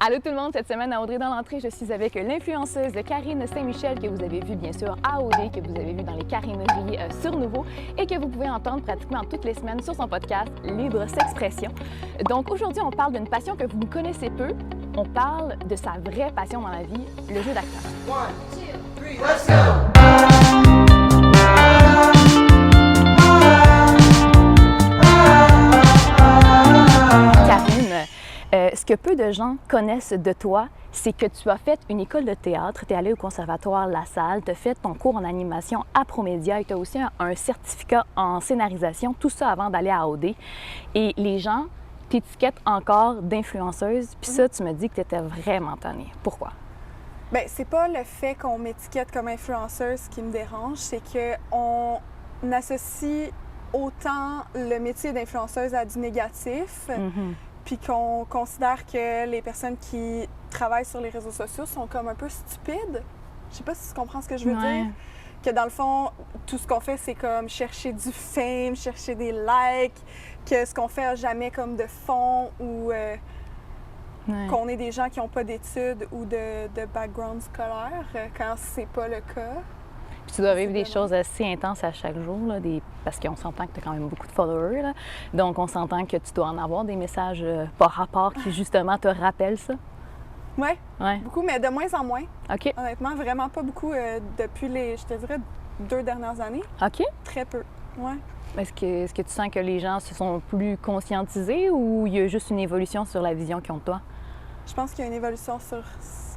Allô tout le monde, cette semaine à Audrey dans l'entrée, je suis avec l'influenceuse Karine Saint-Michel que vous avez vu bien sûr à OD, que vous avez vu dans les Carineries sur Nouveau et que vous pouvez entendre pratiquement toutes les semaines sur son podcast Libre S'expression. Donc aujourd'hui, on parle d'une passion que vous connaissez peu. On parle de sa vraie passion dans la vie, le jeu d'acteur. 1, 2, 3, let's go! Ce que peu de gens connaissent de toi, c'est que tu as fait une école de théâtre, tu es allé au conservatoire La Salle, tu as fait ton cours en animation à Promédia et tu as aussi un certificat en scénarisation, tout ça avant d'aller à OD. Et les gens t'étiquettent encore d'influenceuse, puis ça, tu me dis que tu étais vraiment tannée. Pourquoi? Bien, c'est pas le fait qu'on m'étiquette comme influenceuse qui me dérange, c'est qu'on associe autant le métier d'influenceuse à du négatif. Puis qu'on considère que les personnes qui travaillent sur les réseaux sociaux sont comme un peu stupides. Je sais pas si tu comprends ce que je veux dire. Que dans le fond, tout ce qu'on fait, c'est comme chercher du fame, chercher des likes, que ce qu'on fait n'a jamais comme de fond ou qu'on est des gens qui n'ont pas d'études ou de background scolaire quand c'est pas le cas. Puis tu dois vivre des choses assez intenses à chaque jour, là, parce qu'on s'entend que tu as quand même beaucoup de followers. Là. Donc, on s'entend que tu dois en avoir des messages par rapport qui, justement, te rappellent ça. Oui, ouais. Beaucoup, mais de moins en moins. OK. Honnêtement, vraiment pas beaucoup depuis les, je te dirais, 2 dernières années. OK. Très peu, ouais. Est-ce que tu sens que les gens se sont plus conscientisés ou il y a juste une évolution sur la vision qu'ils ont de toi? Je pense qu'il y a une évolution sur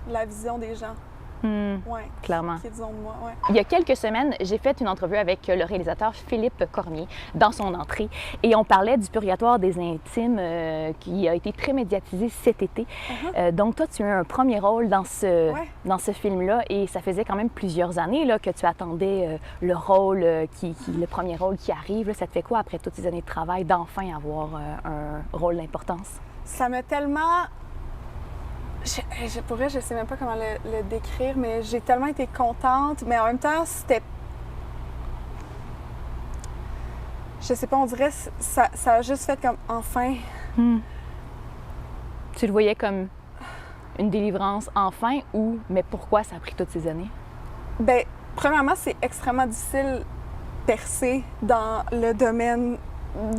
la vision des gens. Oui, clairement. Qui disons de moi, ouais. Il y a quelques semaines, j'ai fait une entrevue avec le réalisateur Philippe Cormier dans son entrée et on parlait du Purgatoire des intimes qui a été très médiatisé cet été. Donc toi, tu as eu un premier rôle dans ce film-là et ça faisait quand même plusieurs années là, que tu attendais le rôle, le premier rôle qui arrive. Là, ça te fait quoi après toutes ces années de travail d'enfin avoir un rôle d'importance? Ça m'a tellement... Pour vrai, je sais même pas comment le décrire, mais j'ai tellement été contente, mais en même temps, c'était... Je sais pas, on dirait ça a juste fait comme enfin. Tu le voyais comme une délivrance enfin ou mais pourquoi ça a pris toutes ces années? Bien, premièrement, c'est extrêmement difficile percer dans le domaine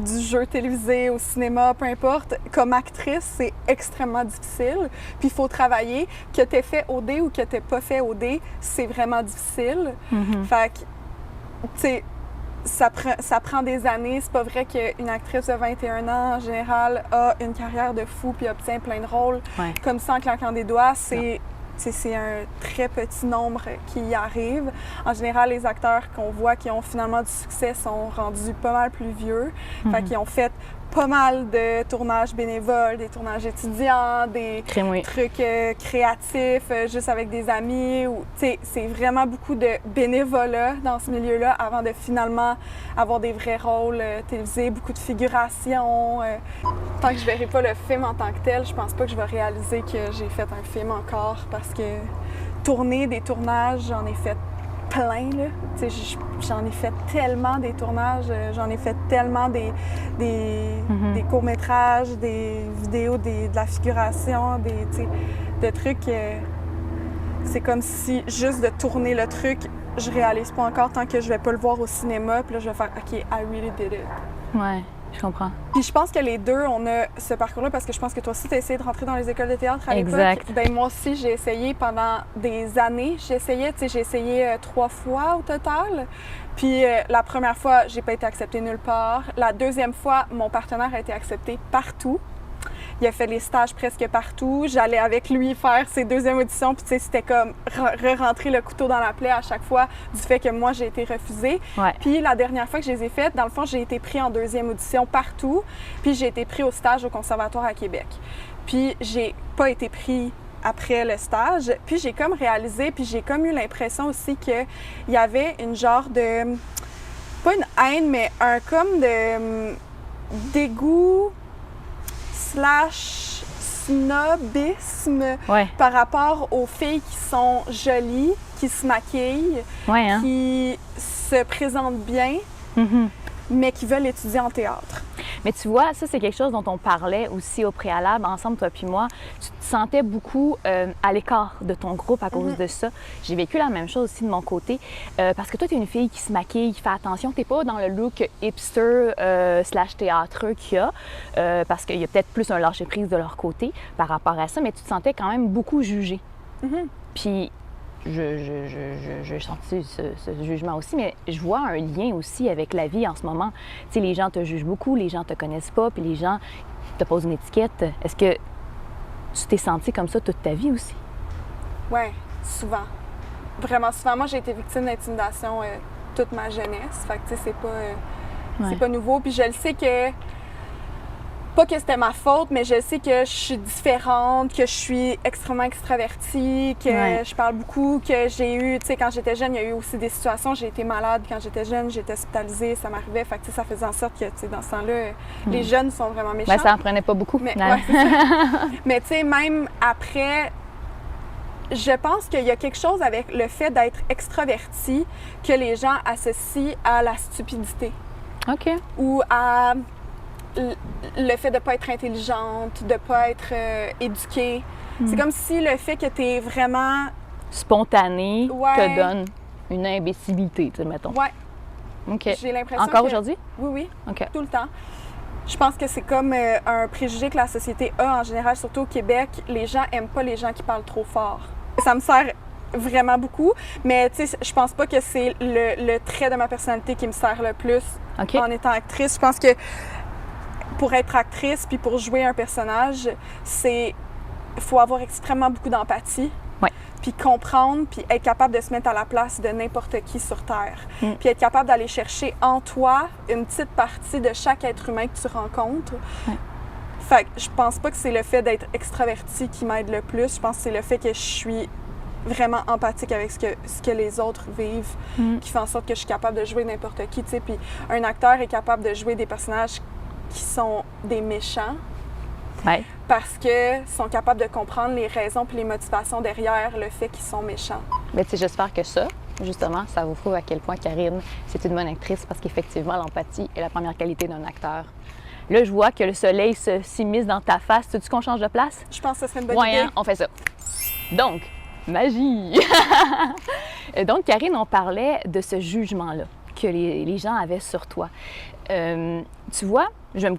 du jeu télévisé, au cinéma, peu importe. Comme actrice, c'est extrêmement difficile. Puis il faut travailler. Que tu aies fait OD ou que tu n'aies pas fait OD, c'est vraiment difficile. Fait que, tu sais, ça prend des années. C'est pas vrai qu'une actrice de 21 ans, en général, a une carrière de fou puis obtient plein de rôles comme ça en claquant des doigts. C'est un très petit nombre qui y arrive. En général, les acteurs qu'on voit qui ont finalement du succès sont rendus pas mal plus vieux. Fait qu'ils ont fait pas mal de tournages bénévoles, des tournages étudiants, des trucs créatifs, juste avec des amis. C'est vraiment beaucoup de bénévolat dans ce milieu-là avant de finalement avoir des vrais rôles télévisés, beaucoup de figuration. Tant que je verrai pas le film en tant que tel, je pense pas que je vais réaliser que j'ai fait un film encore parce que tourner des tournages, j'en ai fait plein, là. J'en ai fait tellement des tournages, j'en ai fait tellement des courts-métrages, des vidéos, de la figuration, de trucs. C'est comme si juste de tourner le truc, je réalise pas encore tant que je vais pas le voir au cinéma, puis là je vais faire « OK, I really did it ». Ouais. Je comprends. Puis je pense que les deux, on a ce parcours-là parce que je pense que toi aussi, tu as essayé de rentrer dans les écoles de théâtre à l'époque. Exact. Ben moi aussi, j'ai essayé pendant des années. J'ai essayé 3 fois au total. Puis la première fois, j'ai pas été acceptée nulle part. La deuxième fois, mon partenaire a été accepté partout. Il a fait les stages presque partout. J'allais avec lui faire ses deuxièmes auditions. Puis, tu sais, c'était comme re-rentrer le couteau dans la plaie à chaque fois du fait que moi, j'ai été refusée. Puis, la dernière fois que je les ai faites, dans le fond, j'ai été pris en deuxième audition partout. Puis, j'ai été pris au stage au Conservatoire à Québec. Puis, j'ai pas été pris après le stage. Puis, j'ai comme réalisé, puis j'ai comme eu l'impression aussi qu'il y avait une genre de... Pas une haine, mais un comme de dégoût / snobisme par rapport aux filles qui sont jolies, qui se maquillent, qui se présentent bien. mais qui veulent étudier en théâtre. Mais tu vois, ça, c'est quelque chose dont on parlait aussi au préalable, ensemble, toi puis moi. Tu te sentais beaucoup à l'écart de ton groupe à cause de ça. J'ai vécu la même chose aussi de mon côté. Parce que toi, tu es une fille qui se maquille, qui fait attention. Tu n'es pas dans le look hipster slash théâtreux qu'il y a. Parce qu'il y a peut-être plus un lâcher-prise de leur côté par rapport à ça. Mais tu te sentais quand même beaucoup jugée. Puis j'ai senti ce jugement aussi, mais je vois un lien aussi avec la vie en ce moment. Tu sais, les gens te jugent beaucoup, les gens te connaissent pas, puis les gens te posent une étiquette. Est-ce que tu t'es sentie comme ça toute ta vie aussi? Oui, souvent. Vraiment souvent. Moi, j'ai été victime d'intimidation toute ma jeunesse. Fait que, tu sais, c'est pas nouveau. Puis je le sais que... Pas que c'était ma faute, mais je sais que je suis différente, que je suis extrêmement extravertie, que je parle beaucoup, que j'ai eu, tu sais, quand j'étais jeune, il y a eu aussi des situations, j'ai été malade quand j'étais jeune, j'étais hospitalisée, ça m'arrivait, fait que, tu sais, ça faisait en sorte que, tu sais, dans ce temps-là, les jeunes sont vraiment méchants. Ben, ça en prenait pas beaucoup, mais, finalement. c'est ça. Mais, tu sais, même après, je pense qu'il y a quelque chose avec le fait d'être extraverti que les gens associent à la stupidité. OK. Ou à le fait de ne pas être intelligente, de ne pas être éduquée. C'est comme si le fait que tu es vraiment... Spontané te donne une imbécilité, tu sais, mettons. Ouais. OK. J'ai l'impression Encore que... aujourd'hui? Oui, oui. OK. Tout le temps. Je pense que c'est comme un préjugé que la société a en général, surtout au Québec. Les gens n'aiment pas les gens qui parlent trop fort. Ça me sert vraiment beaucoup, mais tu sais, je pense pas que c'est le trait de ma personnalité qui me sert le plus en étant actrice. Je pense que pour être actrice puis pour jouer un personnage, il faut avoir extrêmement beaucoup d'empathie. Ouais. Puis comprendre, puis être capable de se mettre à la place de n'importe qui sur Terre. Puis être capable d'aller chercher en toi une petite partie de chaque être humain que tu rencontres. Ouais. Fait que je pense pas que c'est le fait d'être extravertie qui m'aide le plus. Je pense que c'est le fait que je suis vraiment empathique avec ce que les autres vivent, qui fait en sorte que je suis capable de jouer n'importe qui. Tu sais. Puis un acteur est capable de jouer des personnages qui sont des méchants parce qu'ils sont capables de comprendre les raisons et les motivations derrière le fait qu'ils sont méchants. Mais tu sais, j'espère que ça, justement, ça vous prouve à quel point Karine, c'est une bonne actrice parce qu'effectivement, l'empathie est la première qualité d'un acteur. Là, je vois que le soleil s'immisce dans ta face. Veux-tu qu'on change de place? Je pense que ce serait une bonne idée. Hein, on fait ça. Donc, magie! Donc, Karine, on parlait de ce jugement-là que les gens avaient sur toi. Tu vois, je vais me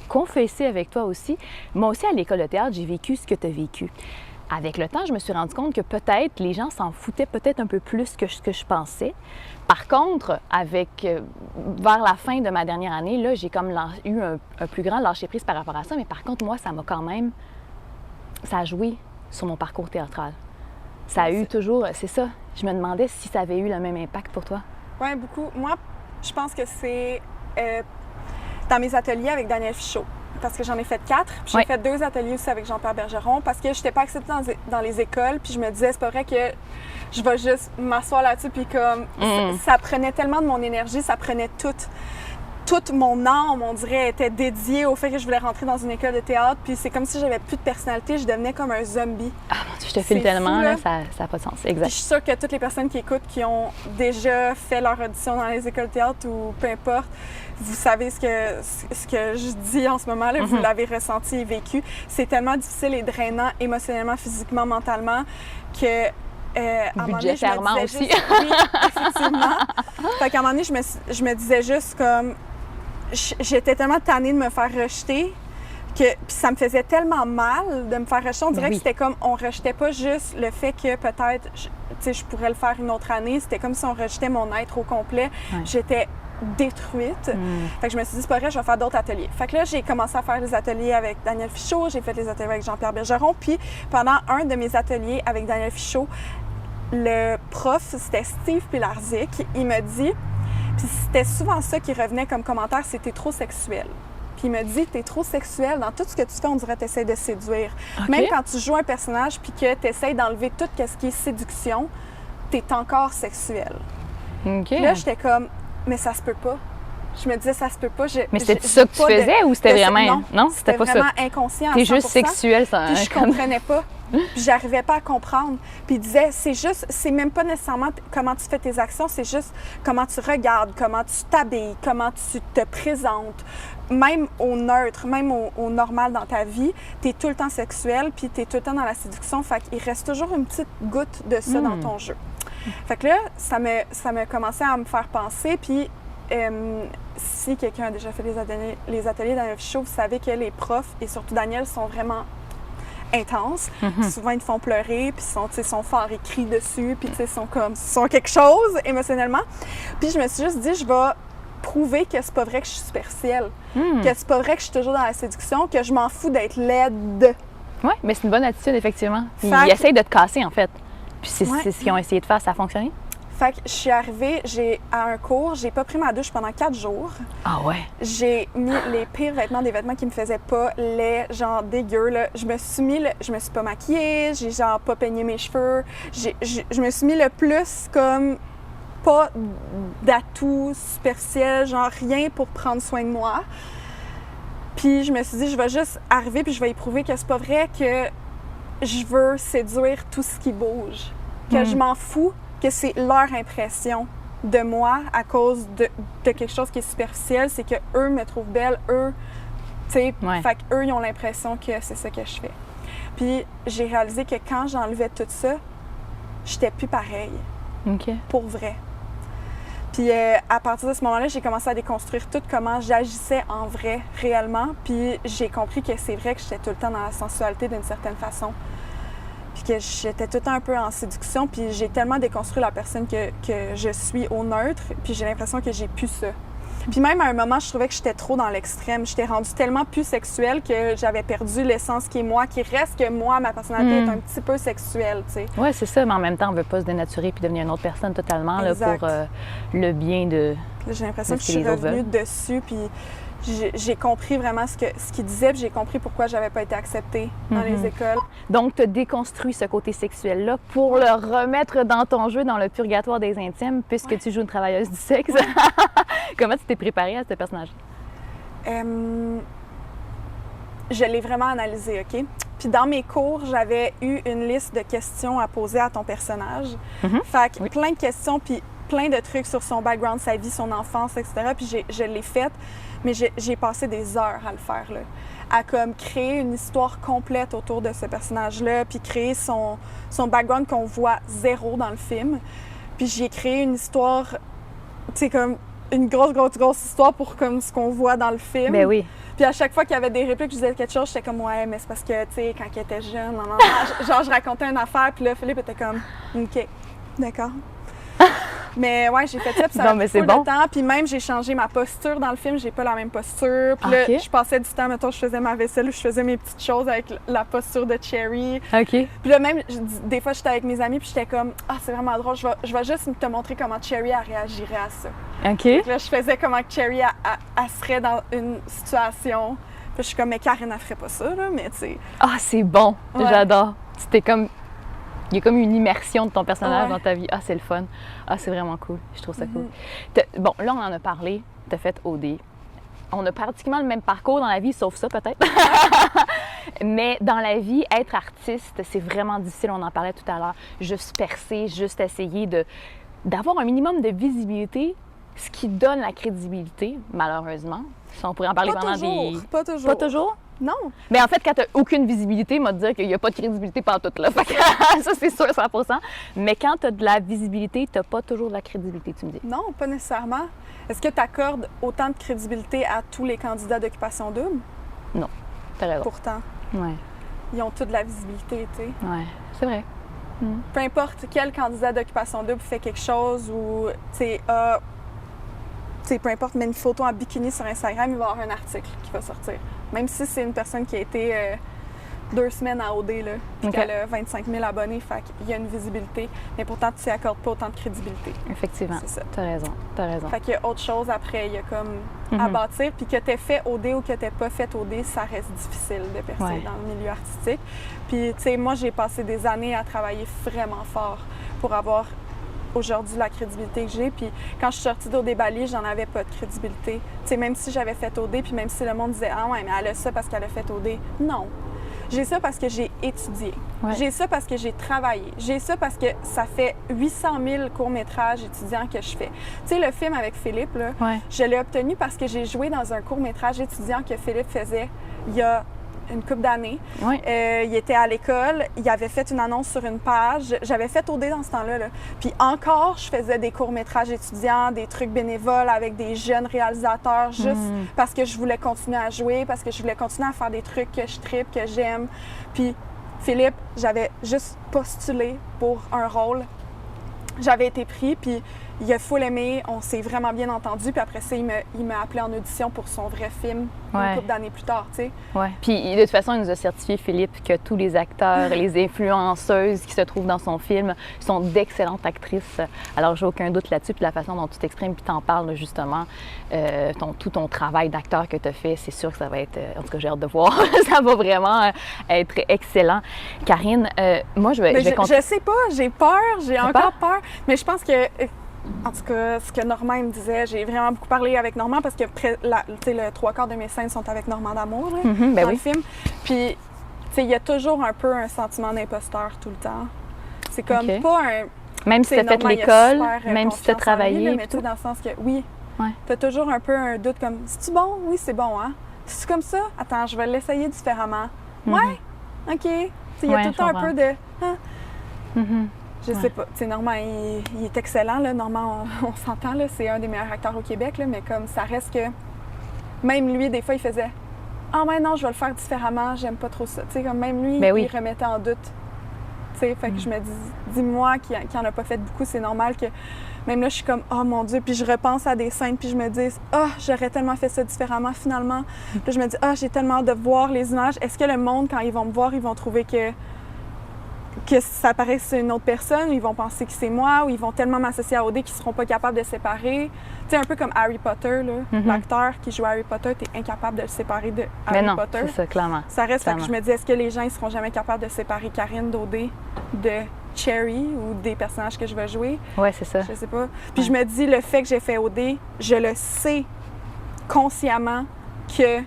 confesser avec toi aussi. Moi aussi, à l'école de théâtre, j'ai vécu ce que tu as vécu. Avec le temps, je me suis rendu compte que peut-être les gens s'en foutaient peut-être un peu plus que ce que je pensais. Par contre, vers la fin de ma dernière année, là, j'ai comme eu un plus grand lâcher-prise par rapport à ça. Mais par contre, moi, ça a joué sur mon parcours théâtral. Ça a eu toujours... C'est ça. Je me demandais si ça avait eu le même impact pour toi. Oui, beaucoup. Moi, je pense que c'est dans mes ateliers avec Daniel Fichot. Parce que j'en ai fait 4. Puis j'ai fait 2 ateliers aussi avec Jean-Pierre Bergeron parce que je n'étais pas acceptée dans les écoles. Puis je me disais, c'est pas vrai que je vais juste m'asseoir là-dessus. Puis comme ça prenait tellement de mon énergie, ça prenait toute mon âme, on dirait, était dédiée au fait que je voulais rentrer dans une école de théâtre. Puis c'est comme si j'avais plus de personnalité, je devenais comme un zombie. Ah mon Dieu, je te file tellement, là, ça n'a pas de sens. Exact. Puis je suis sûre que toutes les personnes qui écoutent, qui ont déjà fait leur audition dans les écoles de théâtre ou peu importe, vous savez ce que je dis en ce moment, là, vous l'avez ressenti et vécu. C'est tellement difficile et drainant émotionnellement, physiquement, mentalement que... budgétairement aussi. Oui, effectivement. Fait qu'à un moment donné, je me disais juste comme... J'étais tellement tannée de me faire rejeter puis ça me faisait tellement mal de me faire rejeter. On dirait que c'était comme... On rejetait pas juste le fait que peut-être, je pourrais le faire une autre année. C'était comme si on rejetait mon être au complet. Ouais. J'étais détruite. Fait que je me suis dit, c'est pas vrai, je vais faire d'autres ateliers. Fait que là, j'ai commencé à faire des ateliers avec Daniel Fichot, j'ai fait des ateliers avec Jean-Pierre Bergeron, puis pendant un de mes ateliers avec Daniel Fichot, le prof, c'était Steve Pilarzik, il me dit, puis c'était souvent ça qui revenait comme commentaire, c'est « t'es trop sexuel ». Puis il me dit, t'es trop sexuel, dans tout ce que tu fais, on dirait que t'essaies de séduire. Okay. Même quand tu joues un personnage puis que t'essaies d'enlever tout ce qui est séduction, t'es encore sexuel. Okay. Là, j'étais comme... Mais ça se peut pas. Je me disais, ça se peut pas. Mais c'était ça que tu faisais ou c'était vraiment... Non, c'était pas vraiment inconscient. T'es juste sexuel, ça. Puis je comprenais pas. Puis j'arrivais pas à comprendre. Puis il disait, c'est même pas nécessairement comment tu fais tes actions, c'est juste comment tu regardes, comment tu t'habilles, comment tu te présentes. Même au neutre, même au normal dans ta vie, tu es tout le temps sexuel, puis tu es tout le temps dans la séduction. Fait qu'il reste toujours une petite goutte de ça dans ton jeu. Fait que là, ça m'a commencé à me faire penser. Puis si quelqu'un a déjà fait les ateliers d'Anne Show, vous savez que les profs, et surtout Daniel, sont vraiment intenses. Souvent, ils te font pleurer, puis sont forts, ils crient dessus, puis sont quelque chose émotionnellement. Puis je me suis juste dit, je vais prouver que c'est pas vrai que je suis superficielle, que c'est pas vrai que je suis toujours dans la séduction, que je m'en fous d'être laide. Oui, mais c'est une bonne attitude, effectivement. Ils Fait que- essayent de te casser, en fait. Puis c'est Ouais. ce qu'ils ont essayé de faire, ça a fonctionné? Fait que je suis arrivée, à un cours, j'ai pas pris ma douche pendant 4 jours. Ah ouais? J'ai mis les pires vêtements, des vêtements qui me faisaient pas laids, genre dégueux, là. Je me suis pas maquillée, j'ai genre pas peigné mes cheveux. Je me suis mis le plus comme pas d'atouts superficiels, genre rien pour prendre soin de moi. Puis je me suis dit, je vais juste arriver puis je vais y prouver que c'est pas vrai que je veux séduire tout ce qui bouge. Que je m'en fous, que c'est leur impression de moi à cause de quelque chose qui est superficiel, c'est que eux me trouvent belle, eux, tu sais, Ouais. fait qu'eux, ils ont l'impression que c'est ça que je fais. Puis j'ai réalisé que quand j'enlevais tout ça, j'étais plus pareille, OK. pour vrai. Puis à partir de ce moment-là, j'ai commencé à déconstruire tout comment j'agissais en vrai, réellement. Puis j'ai compris que c'est vrai que j'étais tout le temps dans la sensualité d'une certaine façon. Puis que j'étais tout le temps un peu en séduction. Puis j'ai tellement déconstruit la personne que je suis au neutre. Puis j'ai l'impression que j'ai plus ça. Puis même à un moment, je trouvais que j'étais trop dans l'extrême. J'étais rendue tellement plus sexuelle que j'avais perdu l'essence qui est moi, qui reste que moi, ma personnalité est un petit peu sexuelle, tu sais. Oui, c'est ça, mais en même temps, on ne veut pas se dénaturer puis devenir une autre personne totalement là, Exact. pour le bien de... Là, j'ai l'impression de que ce je que suis les autres revenue dessus, puis j'ai compris vraiment ce qu'il disait, puis j'ai compris pourquoi j'avais pas été acceptée dans les écoles. Donc, tu as déconstruit ce côté sexuel-là pour le remettre dans ton jeu, dans le purgatoire des intimes, puisque tu joues une travailleuse du sexe. Comment tu t'es préparée à ce personnage? Je l'ai vraiment analysé, OK? Puis dans mes cours, j'avais eu une liste de questions à poser à ton personnage. Fait que plein de questions, puis plein de trucs sur son background, sa vie, son enfance, etc. Puis je l'ai faite, mais j'ai passé des heures à le faire, là. À comme créer une histoire complète autour de ce personnage-là, puis créer son background qu'on voit zéro dans le film. Puis j'ai créé une histoire, tu sais, comme une grosse histoire pour comme ce qu'on voit dans le film. Ben oui. Puis à chaque fois qu'il y avait des répliques, je disais quelque chose, j'étais comme, ouais, mais c'est parce que, tu sais, quand il était jeune, non, genre, je racontais une affaire, puis là, Philippe était comme, OK, d'accord. Mais ouais, j'ai fait ça, puis ça Non, m'a mais pris c'est full bon. de temps. Puis même, j'ai changé ma posture dans le film, j'ai pas la même posture. Puis là, OK. je passais du temps, mettons, je faisais ma vaisselle ou je faisais mes petites choses avec la posture de Cherry. OK. Puis là, même, des fois, j'étais avec mes amis, puis j'étais comme, ah, c'est vraiment drôle, je vais juste te montrer comment Cherry elle réagirait à ça. OK. Puis là, je faisais comment que Cherry elle serait dans une situation. Puis je suis comme, mais Karen, elle ferait pas ça, là, mais tu sais. Ah, c'est bon. Ouais. J'adore. C'était comme... Il y a comme une immersion de ton personnage Ouais. dans ta vie. Ah, c'est le fun. Ah, c'est vraiment cool. Je trouve ça cool. Bon, là, on en a parlé. Tu as fait OD. On a pratiquement le même parcours dans la vie, sauf ça, peut-être. Mais dans la vie, être artiste, c'est vraiment difficile. On en parlait tout à l'heure. Juste percer, juste essayer d'avoir un minimum de visibilité, ce qui donne la crédibilité, malheureusement. Ça, on pourrait en parler Pas pendant toujours, des... pas toujours. Pas toujours? Non. Mais en fait, quand tu n'as aucune visibilité, m'a dire qu'il n'y a pas de crédibilité pantoute là. Fait que, ça, c'est sûr, 100%. Mais quand tu as de la visibilité, tu n'as pas toujours de la crédibilité, tu me dis. Non, pas nécessairement. Est-ce que tu accordes autant de crédibilité à tous les candidats d'occupation double? Non, t'as raison. Pourtant, Ouais, ils ont tous de la visibilité, tu sais. ouais, c'est vrai. Peu importe quel candidat d'occupation double fait quelque chose ou, tu sais, peu importe, met une photo en bikini sur Instagram, il va y avoir un article qui va sortir. Même si c'est une personne qui a été 2 semaines à OD, là, puis OK. qu'elle a 25 000 abonnés, fait qu'il y a une visibilité, mais pourtant, tu n'y accordes pas autant de crédibilité. Effectivement. C'est ça. T'as raison, t'as raison. Fait qu'il y a autre chose après, il y a comme à bâtir, puis que tu aies fait OD ou que tu n'aies pas fait OD, ça reste difficile de percer Ouais. dans le milieu artistique. Puis, tu sais, moi, j'ai passé des années à travailler vraiment fort pour avoir aujourd'hui la crédibilité que j'ai. Puis quand je suis sortie d'OD Bali, j'en avais pas de crédibilité. Tu sais, même si j'avais fait OD, puis même si le monde disait « Ah ouais, mais elle a ça parce qu'elle a fait OD », non. J'ai ça parce que j'ai étudié. Ouais. J'ai ça parce que j'ai travaillé. J'ai ça parce que ça fait 800 000 courts-métrages étudiants que je fais. Tu sais, le film avec Philippe, là, Ouais. je l'ai obtenu parce que j'ai joué dans un court-métrage étudiant que Philippe faisait il y a une couple d'années. Ouais. Il était à l'école, il avait fait une annonce sur une page. J'avais fait OD dans ce temps-là. Là. Puis encore, je faisais des courts-métrages étudiants, des trucs bénévoles avec des jeunes réalisateurs juste parce que je voulais continuer à jouer, parce que je voulais continuer à faire des trucs que je tripe, que j'aime. Puis Philippe, j'avais juste postulé pour un rôle. J'avais été pris, puis il a full aimé, on s'est vraiment bien entendu. Puis après ça, il m'a appelé en audition pour son vrai film Ouais. une couple d'années plus tard, tu sais. Ouais. Puis de toute façon, il nous a certifié, Philippe, que tous les acteurs, les influenceuses qui se trouvent dans son film sont d'excellentes actrices. Alors, j'ai aucun doute là-dessus. Puis la façon dont tu t'exprimes, puis t'en parles justement, tout ton travail d'acteur que tu as fait, c'est sûr que ça va être, en tout cas, j'ai hâte de voir, ça va vraiment être excellent. Karine, moi, je vais Je sais pas, j'ai peur, j'ai T'as encore peur, mais je pense que, en tout cas, ce que Normand il me disait, j'ai vraiment beaucoup parlé avec Normand parce que le 3/4 de mes scènes sont avec Normand d'Amour là, ben dans oui. le film. Puis, tu sais, il y a toujours un peu un sentiment d'imposteur tout le temps. C'est comme Ok. pas un... Même si tu as fait Normand, il a l'école, super, même si tu as confiance en lui, travaillé, là, mais puis tu sais, tout. dans le sens que, oui, Ouais. t'as toujours un peu un doute comme, c'est-tu bon? Oui, c'est bon, hein? C'est comme ça? Attends, je vais l'essayer différemment. Ouais? OK. Tu sais, il y a Ouais, tout le je temps un comprends. peu de... Hein? Mhm. Je Ouais. sais pas. Tu sais, Normand, il est excellent, là. Normand, on s'entend, là. C'est un des meilleurs acteurs au Québec, là. Mais comme ça reste que... Même lui, des fois, il faisait... Ah ouais, non, je vais le faire différemment. J'aime pas trop ça. Tu sais, comme même lui, Ben oui. il remettait en doute. Tu sais, fait que je me dis... Dis-moi qui en a pas fait beaucoup, c'est normal que... Même là, je suis comme, oh mon Dieu, puis je repense à des scènes, puis je me dis, oh, j'aurais tellement fait ça différemment finalement. Puis là, je me dis, oh, j'ai tellement hâte de voir les images. Est-ce que le monde, quand ils vont me voir, ils vont trouver que ça paraît que c'est une autre personne, ou ils vont penser que c'est moi, ou ils vont tellement m'associer à OD qu'ils seront pas capables de se séparer. Tu sais, un peu comme Harry Potter, là. L'acteur qui joue Harry Potter, t'es incapable de le séparer de Mais Harry non, Potter. c'est ça, clairement. Ça reste là que Clairement. je me dis, est-ce que les gens ils seront jamais capables de séparer Karine d'OD de Cherry ou des personnages que je vais jouer? Ouais, c'est ça. Je sais pas. Puis je me dis, le fait que j'ai fait OD, je le sais consciemment que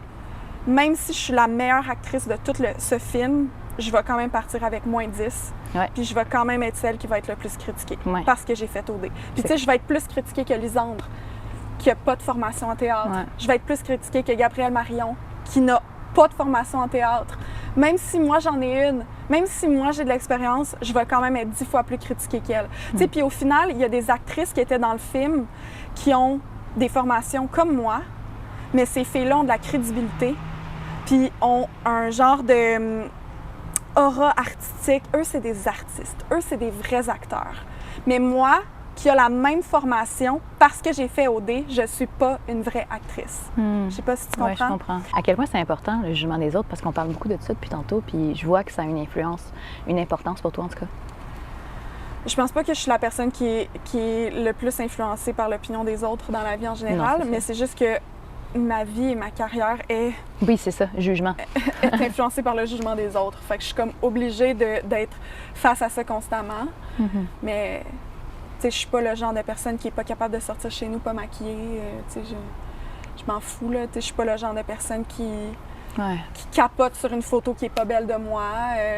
même si je suis la meilleure actrice de tout ce film, je vais quand même partir avec moins 10. Ouais. Puis je vais quand même être celle qui va être le plus critiquée Ouais. parce que j'ai fait OD. Puis tu sais, je vais être plus critiquée que Lisandre, qui n'a pas de formation en théâtre. Ouais. Je vais être plus critiquée que Gabrielle Marion, qui n'a pas de formation en théâtre. Même si moi j'en ai une, même si moi j'ai de l'expérience, je vais quand même être 10 fois plus critiquée qu'elle. Tu sais, puis au final, il y a des actrices qui étaient dans le film qui ont des formations comme moi, mais ces filles-là ont de la crédibilité, puis ont un genre de aura artistique. Eux, c'est des artistes. Eux, c'est des vrais acteurs. Mais moi, qui a la même formation, parce que j'ai fait OD, je suis pas une vraie actrice. Je sais pas si tu Oui, comprends. je comprends. À quel point c'est important, le jugement des autres, parce qu'on parle beaucoup de ça depuis tantôt, puis je vois que ça a une influence, une importance pour toi, en tout cas. Je pense pas que je suis la personne qui est le plus influencée par l'opinion des autres dans la vie en général, Non, c'est mais c'est juste que ma vie et ma carrière est Oui, c'est ça, jugement. influencée par le jugement des autres. Fait que je suis comme obligée d'être face à ça constamment. Mais tu sais, je suis pas le genre de personne qui est pas capable de sortir chez nous pas maquillée. Tu sais, je m'en fous, là. Tu sais, je suis pas le genre de personne qui capote sur une photo qui est pas belle de moi.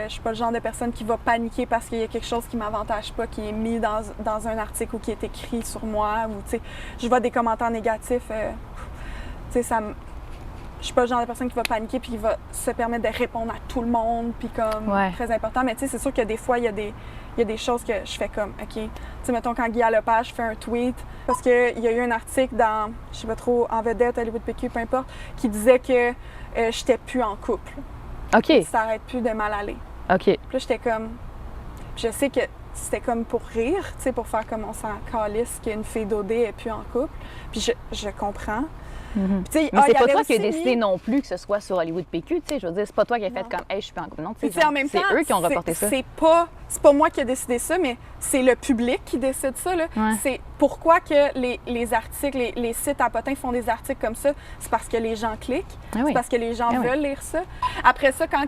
Je suis pas le genre de personne qui va paniquer parce qu'il y a quelque chose qui m'avantage pas, qui est mis dans un article ou qui est écrit sur moi. Ou, tu sais, je vois des commentaires négatifs. Tu sais, je suis pas le genre de personne qui va paniquer puis qui va se permettre de répondre à tout le monde, puis comme très important. Mais tu sais, c'est sûr que des fois, il y a des choses que je fais comme, OK. Tu sais, mettons, quand Guy Lepage fait un tweet, parce qu'il y a eu un article dans, je sais pas trop, En Vedette, Hollywood PQ, peu importe, qui disait que j'étais plus en couple. OK. Ça arrête plus de mal aller. OK. Puis là, j'étais comme, je sais que c'était comme pour rire, tu sais, pour faire comme on s'en calisse qu'une fille d'OD est plus en couple. Puis je comprends. Puis, tu sais, Mais c'est il y pas avait toi qui as aussi décidé mis- non plus que ce soit sur Hollywood PQ, tu sais. Je veux dire, c'est pas toi qui as fait Non. comme, hey, je suis pas en couple. Non, tu Puis, sais, tu sais, en même temps, c'est eux qui ont reporté ça. C'est pas moi qui ai décidé ça, mais c'est le public qui décide ça. Là. Ouais. C'est pourquoi que les articles, les sites à potins font des articles comme ça. C'est parce que les gens cliquent. Ah oui. C'est parce que les gens Ah oui. veulent lire ça. Après ça, quand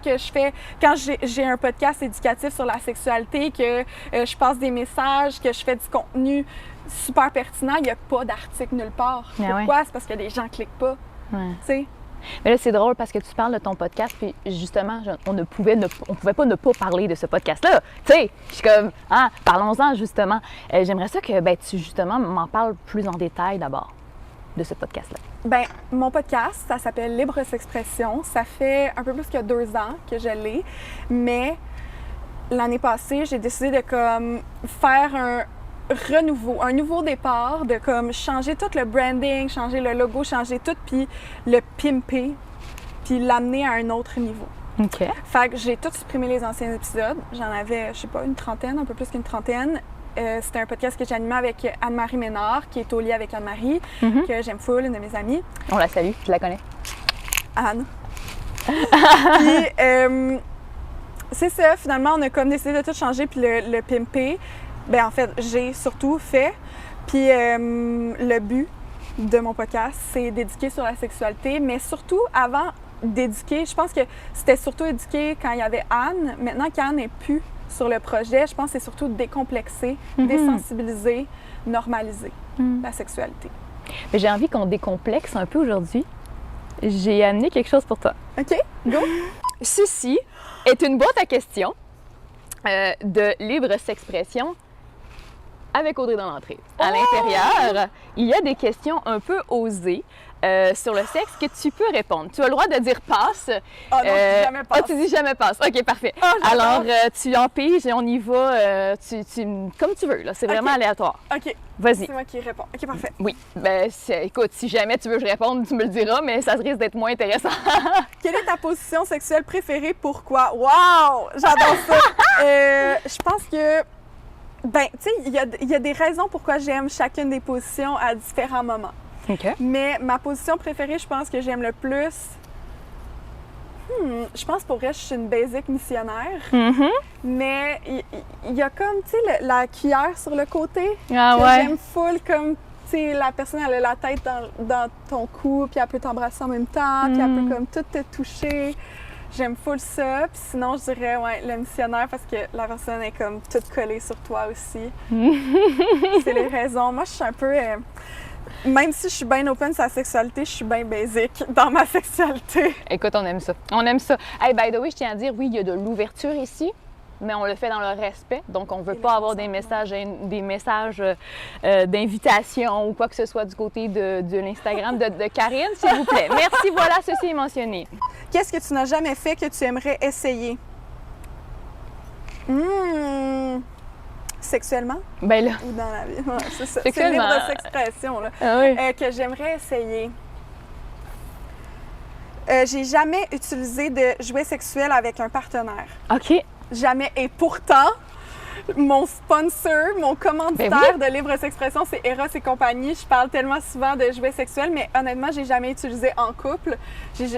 j'ai un podcast éducatif sur la sexualité, que je passe des messages, que je fais du contenu super pertinent, il n'y a pas d'article nulle part. Ah Pourquoi? C'est parce que les gens cliquent pas. Ouais. Tu sais? Mais là, c'est drôle parce que tu parles de ton podcast, puis justement, on pouvait pas ne pas parler de ce podcast-là. Tu sais, je suis comme, parlons-en justement. J'aimerais ça que tu justement m'en parles plus en détail d'abord de ce podcast-là. Ben, mon podcast, ça s'appelle Libre S'expression. Ça fait un peu plus que 2 ans que je l'ai, mais l'année passée, j'ai décidé de comme faire un nouveau départ, de comme changer tout le branding, changer le logo, changer tout, puis le pimper, puis l'amener à un autre niveau. OK. Fait que j'ai tout supprimé les anciens épisodes. J'en avais, je sais pas, une trentaine, un peu plus qu'une trentaine. C'était un podcast que j'animais avec Anne-Marie Ménard, qui est au lit avec Anne-Marie, que j'aime full, une de mes amies. On la salue, je la connais. Anne. Puis, c'est ça, finalement, on a comme décidé de tout changer puis le pimper. Ben en fait, j'ai surtout fait. Puis le but de mon podcast, c'est d'éduquer sur la sexualité, mais surtout avant d'éduquer, je pense que c'était surtout éduquer quand il y avait Anne. Maintenant qu'Anne n'est plus sur le projet, je pense que c'est surtout décomplexer, désensibiliser, normaliser la sexualité. Mais j'ai envie qu'on décomplexe un peu aujourd'hui. J'ai amené quelque chose pour toi. OK, go! Ceci est une boîte à questions de libre s'expression avec Audrey dans l'entrée. À l'intérieur, il y a des questions un peu osées sur le sexe que tu peux répondre. Tu as le droit de dire passe. Ah non, je dis jamais passe. Ah, tu dis jamais passe. OK, parfait. Alors, tu en piges et on y va comme tu veux. Là. C'est vraiment aléatoire. OK. Vas-y. C'est moi qui réponds. OK, parfait. Oui. Ben, écoute, si jamais tu veux que je réponde, tu me le diras, mais ça risque d'être moins intéressant. Quelle est ta position sexuelle préférée? Pourquoi? Wow! J'adore ça! Je pense que, ben, tu sais, il y a des raisons pourquoi j'aime chacune des positions à différents moments. OK. Mais ma position préférée, je pense que j'aime le plus... je pense pour vrai, je suis une basic missionnaire. Mais il y a comme, tu sais, la cuillère sur le côté. Ah que ouais. j'aime full, comme, tu sais, la personne, elle a la tête dans ton cou, puis elle peut t'embrasser en même temps, puis elle peut comme tout te toucher. J'aime full ça. Puis sinon, je dirais, ouais, le missionnaire, parce que la personne est comme toute collée sur toi aussi. C'est les raisons. Moi, je suis un peu... même si je suis bien open sur la sexualité, je suis bien basic dans ma sexualité. Écoute, on aime ça. On aime ça. Hey, by the way, je tiens à dire, oui, il y a de l'ouverture ici, mais on le fait dans le respect. Donc, on ne veut pas avoir des messages d'invitation ou quoi que ce soit du côté de l'Instagram de Karine, s'il vous plaît. Merci, voilà, ceci est mentionné. Qu'est-ce que tu n'as jamais fait que tu aimerais essayer? Sexuellement? Ben là, Ou dans la vie? Ouais, c'est ça. C'est Sexuellement. libre d'expression, là. ah oui. Que j'aimerais essayer. J'ai jamais utilisé de jouets sexuels avec un partenaire. OK. Jamais. Et pourtant, mon sponsor, mon commanditaire de libre expression, c'est Eros et compagnie. Je parle tellement souvent de jouets sexuels, mais honnêtement, j'ai jamais utilisé en couple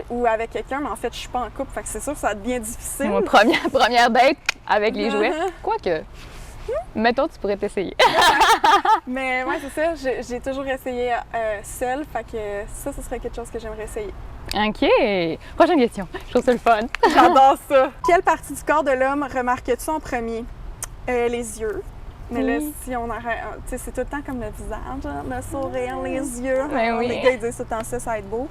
ou avec quelqu'un, mais en fait, je suis pas en couple, fait que c'est sûr que ça devient difficile. Moi, première date avec les jouets. Quoique, mettons, tu pourrais t'essayer. Mais ouais, c'est ça. J'ai toujours essayé seule, fait que ça, ce serait quelque chose que j'aimerais essayer. OK. Prochaine question. Je trouve ça le fun. J'adore ça. Quelle partie du corps de l'homme remarques-tu en premier? Les yeux. Mais là, si on arrête, tu sais, c'est tout le temps comme le visage, hein, le sourire, les yeux. Ben oui. Les gars, ils disent tout le temps ça, ça va être beau.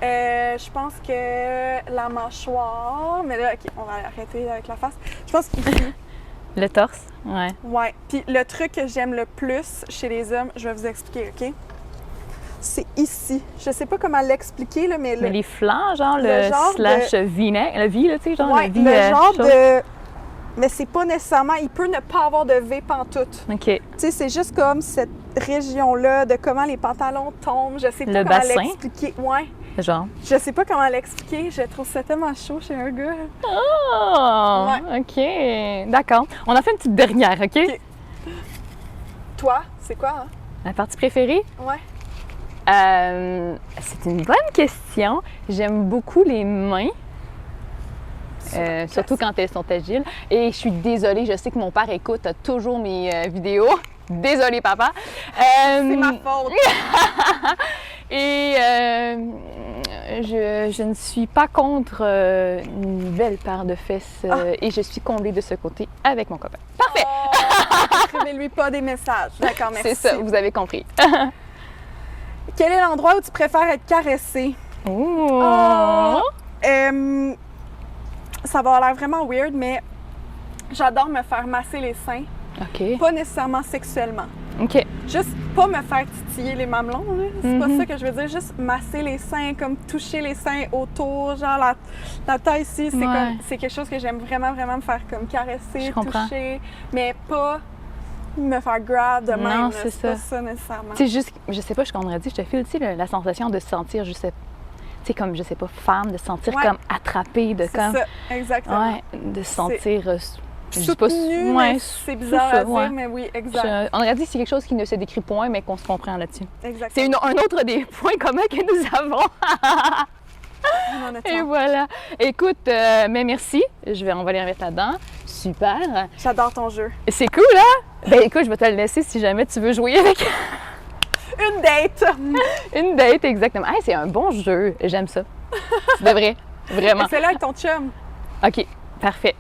Je pense que la mâchoire, mais là, OK, on va arrêter avec la face. Je pense qu'ici. Le torse? Ouais. Ouais. Puis le truc que j'aime le plus chez les hommes, je vais vous expliquer, OK? C'est ici. Je sais pas comment l'expliquer, là, mais... Mais les flancs, genre le le genre slash V-neck, le V, là, tu sais, genre ouais, le V. le genre chose. de... Mais c'est pas nécessairement... Il peut ne pas avoir de V pantoute. OK. Tu sais, c'est juste comme cette région-là de comment les pantalons tombent. Je sais pas Le comment bassin? l'expliquer. Ouais. Genre. Je sais pas comment l'expliquer. Je trouve ça tellement chaud chez un gars. Oh! OK. D'accord. On a fait une petite dernière, OK? OK. Toi, c'est quoi, hein? La partie préférée? Ouais. C'est une bonne question. J'aime beaucoup les mains. Surtout quand elles sont agiles. Et je suis désolée, je sais que mon père écoute toujours mes vidéos. Désolée, papa. C'est ma faute. Et je ne suis pas contre une belle paire de fesses et je suis comblée de ce côté avec mon copain. Parfait! Écrivez-lui pas des messages. D'accord, merci. C'est ça, vous avez compris. Quel est l'endroit où tu préfères être caressé? Oh! Ça va avoir l'air vraiment weird, mais j'adore me faire masser les seins. OK. Pas nécessairement sexuellement. OK. Juste pas me faire titiller les mamelons, là. C'est pas Mhm. ça que je veux dire. Juste masser les seins, comme toucher les seins autour, genre la taille ici, c'est Ouais. comme c'est quelque chose que j'aime vraiment, vraiment me faire comme Je caresser, comprends. toucher, mais pas me faire grab de Non, même. là. c'est Pas ça. ça nécessairement. Tu sais, juste, je sais pas, je comprendrais dire, je te file, tu sais, la sensation de se sentir, je sais, tu sais, comme, je sais pas, femme, de se sentir Ouais. comme attrapée, de C'est comme, ça, exactement. ouais, de se sentir, je dis Soutenu, ouais, mais c'est bizarre ça, à dire, ouais. mais oui, exact. On aurait dit que c'est quelque chose qui ne se décrit point, mais qu'on se comprend là-dessus. Exactement. C'est un autre des points communs que nous avons. Honnêtement. Et voilà. Écoute, mais merci. On va aller remettre là-dedans. Super. J'adore ton jeu. C'est cool, hein? Ben écoute, je vais te le laisser si jamais tu veux jouer avec Une date! une date, exactement. Hey, c'est un bon jeu. J'aime ça. Tu devrais. Vraiment. Fais-le avec ton chum. OK, parfait.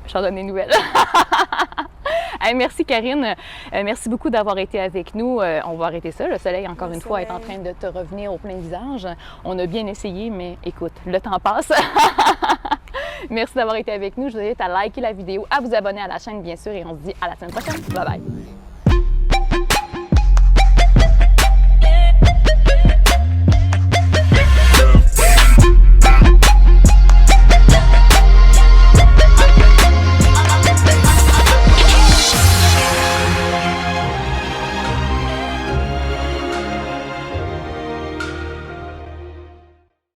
Je t'en donne des nouvelles. Hey, merci Karine. Merci beaucoup d'avoir été avec nous. On va arrêter ça. Le soleil, encore une fois, est en train de te revenir au plein visage. On a bien essayé, mais écoute, le temps passe. Merci d'avoir été avec nous. Je vous invite à liker la vidéo, à vous abonner à la chaîne, bien sûr, et on se dit à la semaine prochaine. Bye bye.